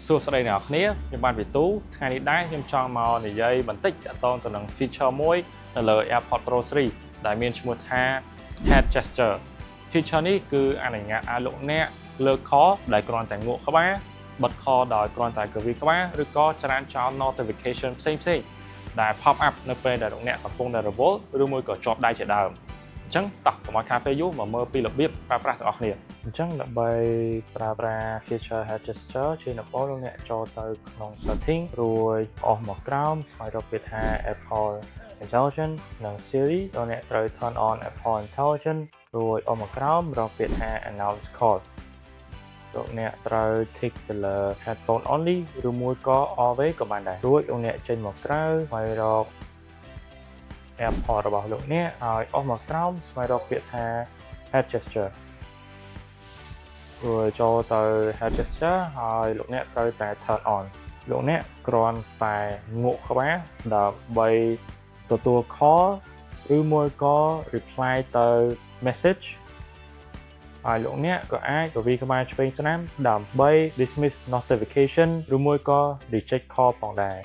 សួស្តីអ្នកនរគ្នាខ្ញុំបានវិទូថ្ងៃនេះដែរខ្ញុំចង់មកនិយាយបន្តិចទាក់ទងទៅនឹង feature មួយនៅលើ AirPods Pro 3ដែលមានឈ្មោះថា Head Gesture feature នេះគឺអនុញ្ញាតឲ្យលោកអ្នកលើកខដែលគ្រាន់តែងក់ក្បាលបិទខដោយគ្រាន់តែកវីក្បាលឬក៏ចរានចោល notification ផ្សេងៗដែល pop up នៅពេលដែលលោកអ្នកកំពុងតែរវល់ឬមួយក៏ជាប់ដៃជាដើមអញ្ចឹងតោះកុំឲ្យខាតពេលយូរមកមើលពីរបៀបប្រើប្រាស់ទាំងអស់គ្នាអញ្ចឹងដើម្បីប្រើប្រាស់ feature head gesture ជាដំបូងលោកអ្នកចូលទៅក្នុង setting រួចអស់មកក្រោមស្វែងរកពាក្យថា Apple Intelligence និង Siri លោកអ្នកត្រូវ turn on Apple Intelligence រួចអស់មកក្រោមរកពាក្យថា announce call លោកអ្នកត្រូវ tick ទៅលើ headphone only ឬមួយក៏ always ក៏បានដែររួចលោកអ្នកចេញមកក្រៅស្វែងរក AirPods របស់លោកអ្នកហើយអស់មកក្រោមស្វែងរកពាក្យថា head gesture រួចចូលទៅ head gesture ហើយលោកអ្នកត្រូវតែ turn on លោកអ្នកគ្រាន់តែងក់ក្បាលដើម្បីទទួល call ឬមួយក៏ reply ទៅ message ហើយលោកអ្នកក៏អាចកវីក្បាលឆ្វេងស្ដាំដើម្បី dismiss notification ឬមួយក៏ reject call ផងដែរ